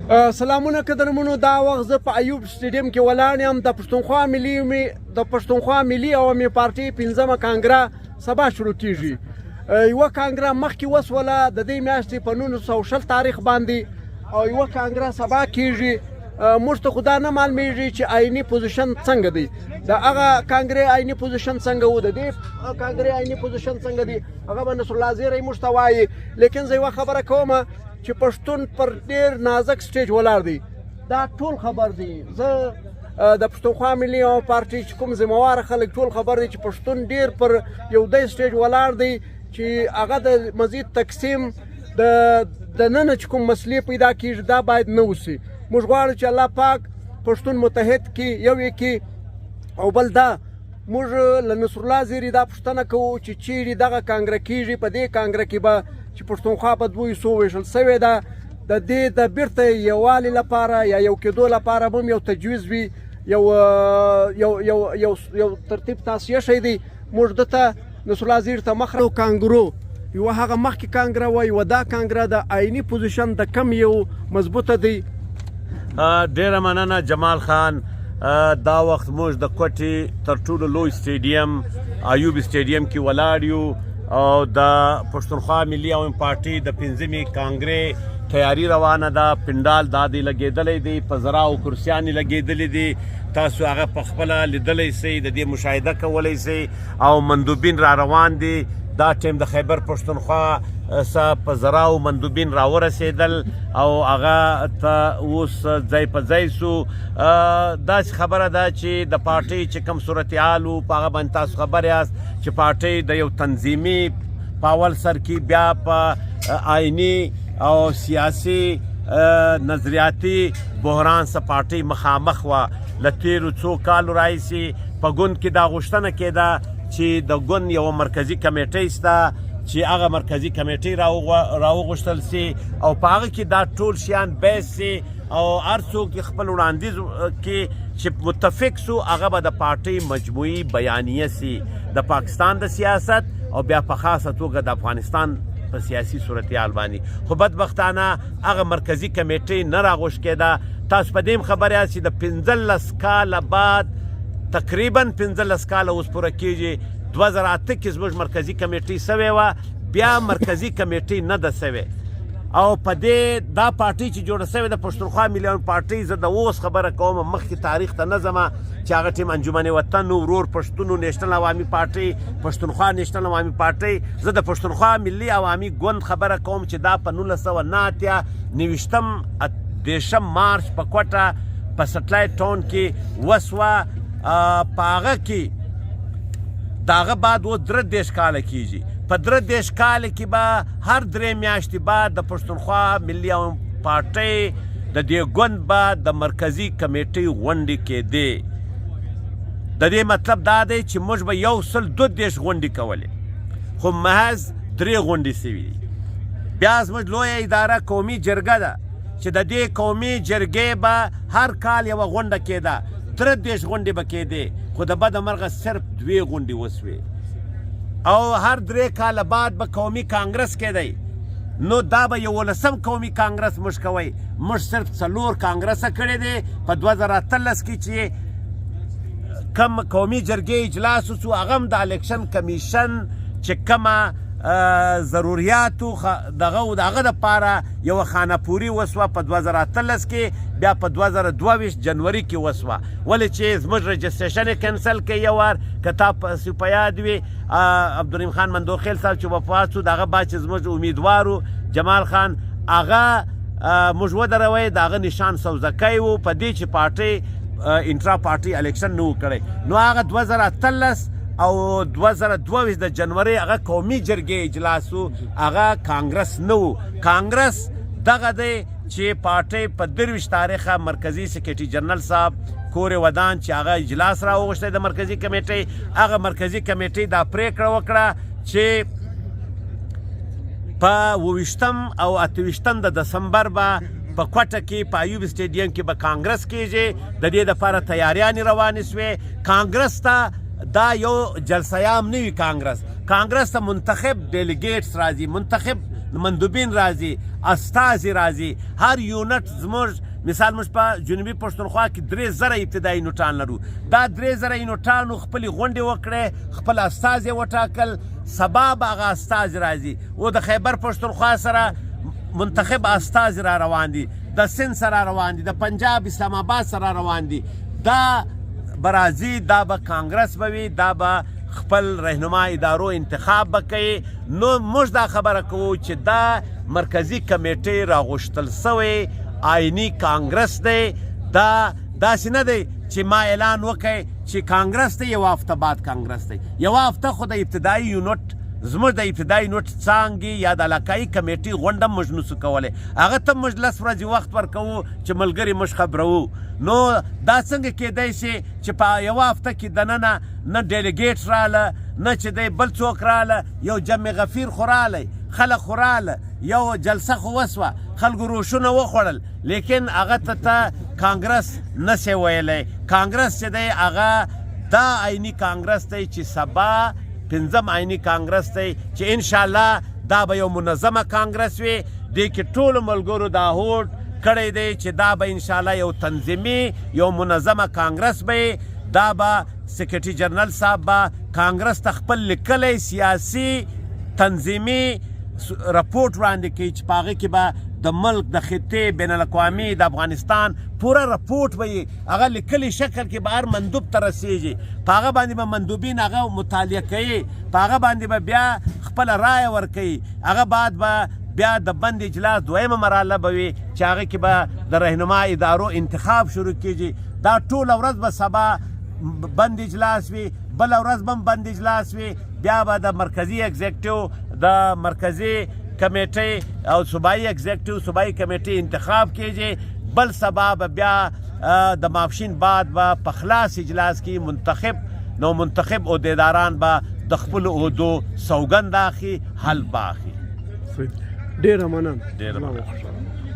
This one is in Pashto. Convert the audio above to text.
سلامونه قدرمنو. دا وخت زه په ایوب سټیډیم کې ولاړ یم. د پښتونخوا ملي عوامي پارټۍ 5مه کانګره سبا شروع کیږي. یوه کانګره مخکې وسوله د دې میاشتې په 1920 تاریخ باندې، او یوه کانګره سبا کیږي. موږ ته خو دا نه معلومیږي چې آیني پوزیشن څنګه دی، د هغه کانګرې آیني پوزیشن څنګه و، د دې کانګرې آیني پوزیشن څنګه دی، هغه به نصرالله زیری موږ ته وایي. لیکن زه یوه خبره کوم چې پښتون پر ډېر نازک سټیج ولاړ دی. دا ټول خبر دی. زه د پښتونخوا ملي عوامي پارټۍ چې کوم ذمهواره خلک ټول خبر دی چې پښتون ډېر پر یو دی سټیج ولاړ دی چې هغه د مزید تقسیم د ننه چې کوم مسلې پیدا کېږي دا باید نه وسي. موږ غواړو چې الله پاک پښتون متحد کړي، یو یې کړي. او بل دا موږ له نصرالله زیري دا پوښتنه کوو چې چیرې دغه کانګره کېږي، په دې کانګره کې به چې پښتونخوا په دوو حصو ویشل سوې ده، د دې د بیرته یووالي لپاره یا یو کېدو لپاره به هم یو تجویز وي، یو ترتیب تاسیه شی دی. موږ دته نصرالله زیري ته مخ کانګرو یوه هغه مخکې کانګره وه، یوه دا کانګره د آیني پوزیشن د کم یو مضبوطه دی. ډیره مننه جمال خان. دا وخت موږ د کوټې تر ټولو لوی سټیډیم ایوب سټیډیم کې ولاړ یو، او د پښتونخوا ملي عوامي پارټۍ د 5مې کانګرې تیاری روانه ده. پنډال دا دی لګېدلی دی، په زراو کرسیانې لګېدلې دي، تاسو هغه په خپله لیدلی سئ، د دې مشاهده کولی سئ. او مندوبین را روان دي. دا ټیم د خیبر پښتونخوا څخه په زراو مندوبین راورسېدل او هغه ته اوس ځای په ځای سو. داسې خبره ده چې د پارټۍ چې کوم صورتحال و په هغه باندې تاسو خبر یاست چې پارټۍ د یو تنظیمي په اول سر کې، بیا په آیني او سیاسي نظریاتي بحران سره پارټۍ مخامخ وه. له تېرو څو کالو راهیسې په ګوند کې دا غوښتنه کېده چې د ګوند یوه مرکزي کمیټۍ شته چې هغه مرکزي کمیټۍ راوغوښتل سي او په هغه کې دا ټول شیان بحث سي، او هر څوک خپل وړاندیز کې چې متفق سو هغه به د پارټۍ مجموعي بیانیه سي د پاکستان د سیاست او بیا په خاصه توګه د افغانستان په سیاسي صورتحال باندې. خو بدبختانه هغه مرکزي کمیټۍ نه راغوښت کېده. تاسو په دې خبر یاست چې د 15 کاله بعد، تقریبا 15 کاله اوس پوره کېږي، 2008 کې زموږ مرکزي کمیټۍ سوې وه، بیا مرکزي کمیټۍ نه ده سوې. او په دې دا پارټۍ چې جوړه سوې د پښتونخوا ملي عوامي پارټۍ، زه د اوس خبره کوم، مخکې تاریخ ته نه ځمه چې هغه ټیم انجمن وطن، ورور پښتون، نیشنل عوامي پارټۍ، پښتونخوا نیشنل عوامي پارټۍ. زه د پښتونخوا ملي عوامي ګوند خبره کوم چې دا په 1989 مارچ په کوټه په سټلایټ ټاون کې وسوه. په هغه کې د هغه بعد اوس 33 کاله کېږي. په 33 کاله کې به هر 3 میاشتې بعد د پښتونخوا ملي عوامي پارټۍ د دې ګوند به د مرکزي کمیټۍ غونډې کېدې. د دې مطلب دا دی چې موږ به 132 غونډې کولې، خو محض 3 غونډې سوي دي. بیا زموږ لویه اداره قومي جرګه ده چې د دې قومي جرګې به هر کال یوه غونډه کېده، 33 غونډې به کېدې، خو د بده مرغه صرف 2 غونډې وسوې. او هر 3 کاله بعد به قومي کانګرس کېدی. نو دا به 11م قومي کانګرس موږ کوئ. موږ صرف 4 کانګرسه کړی دی. په 2013 کې چې کم قومي جرګې اجلاس وسو، هغه هم د الیکشن کمیشن چې کومه ضروریاتو دغه د هغه دپاره یوه خانهپوري وسوه په 2013 کې، بیا په 2022 جنوري کې وسوه. ولې چې زموږ رجسټریشن یې کینسل کړي یو وار. که تا په یاد وي عبدالرحیم خان مندوخیل صاحب چې وفات شو، د هغه بعد چې زموږ امیدوار و جمال خان، هغه موږ ودروی، د هغه نشان سوزکی و په دې چې پارټۍ انټرا پارټۍ الیکشن نه و کړی. نو هغه 2013 او 2022 د جنوري هغه قومي جرګې اجلاس و، هغه کانګرس نه و. کانګرس دغه دی چې پارټۍ په 23 تاریخه مرکزي سکرټري جنرال صاحب کور ودان چې هغه اجلاس راوغوښتی د مرکزي کمیټۍ. هغه مرکزي کمیټۍ دا پریکړه وکړه چې په 28 او 28 د دسمبر به په کوټه کې په ایوب سټیډیم کې به کانګرس کېږي. د دې دپاره تیاریانې روانې سوې. کانګرس ته دا یو جلسه عام نه وي. کانګرس ته منتخب ډیلیګیټس راځي، منتخب مندوبین راځي، استازي راځي. هر یونټ زموږ مثال موږ په جنوبي پښتونخوا کې 3000 ابتدایي نوټان لرو. دا 3000 نوټانو خپلې غونډې وکړې، خپل استازي وټاکل. سبا به هغه استازي راځي او د خیبر پښتونخوا سره منتخب استازي را روان دي، د سند سره روان دي، د پنجاب اسلام آباد سره روان دي. دا به راځي، دا به کانګرس به وي، دا به خپل رهنما ادارو انتخاب به کوي. نو موږ دا خبره کوو چې دا مرکزي کمیټې راغوښتل سوی آئینی کانګرس دی. دا داسې نه دی چې ما اعلان وکړی چې کانګرس دی، یوه هفته بعد کانګرس دی. یوه هفته خو د ابتدایي یونټ زموږ د ابتدایي نوټ څانګې یا د علاقایي کمیټې غونډه موږ نسو کولی. هغه ته موږ 10 ورځې وخت ورکوو چې ملګري موږ خبروو. نو دا څنګه کیدی شي چې په یوه هفته کې دننه نه ډیلیګیټ راله، نه چې دی بل څوک راله، یو جمع غفیر خو رالی، خلک خو راله، یو جلسه خو وسوه، خلکو روشونه وخوړل، لیکن هغه ته کانګرس نسی ویلی. کانګرس چې دی هغه دا آئیني کانګرس دی چې سبا 5م آئیني کانګرس دی چې انشاءالله دا به یو منظمه کانګرس وي. دې کې ټولو ملګرو دا هوډ کړی دی چې دا به انشاءالله یو تنظیمي یو منظمه کانګرس به. دا به سیکرټري جنرال صاحب به کانګرس ته خپل لیکلی سیاسي تنظیمي رپورټ وړاندې کوي چې په هغه کې به د ملک د خطې بین الاقوامي د افغانستان پوره رپورټ به یې هغه لیکلي شکل کې به هر مندوب ته رسیږي. په هغه باندې به مندوبین هغه مطالعه کوي، په هغه باندې به بیا خپله رایه ورکوي. هغه بعد به بیا د بند اجلاس 2مه مرحله به وي چې هغه کې به د رهنما ادارو انتخاب شروع کیږي. دا ټوله ورځ به سبا بند اجلاس وي، بله ورځ به هم بند اجلاس وي. بیا به د مرکزي اگزیکټیو د مرکزي کمیټې او صوبایي اگزیکټیو صوبایي کمیټې انتخاب کیږي. بل سبا به بیا د ماپښین بعد به په خلاص اجلاس کې نو منتخب عہدیداران به د خپلو عهدو سوګند اخلي، حل به اخلي. ډېره مننه. ډېره مننه.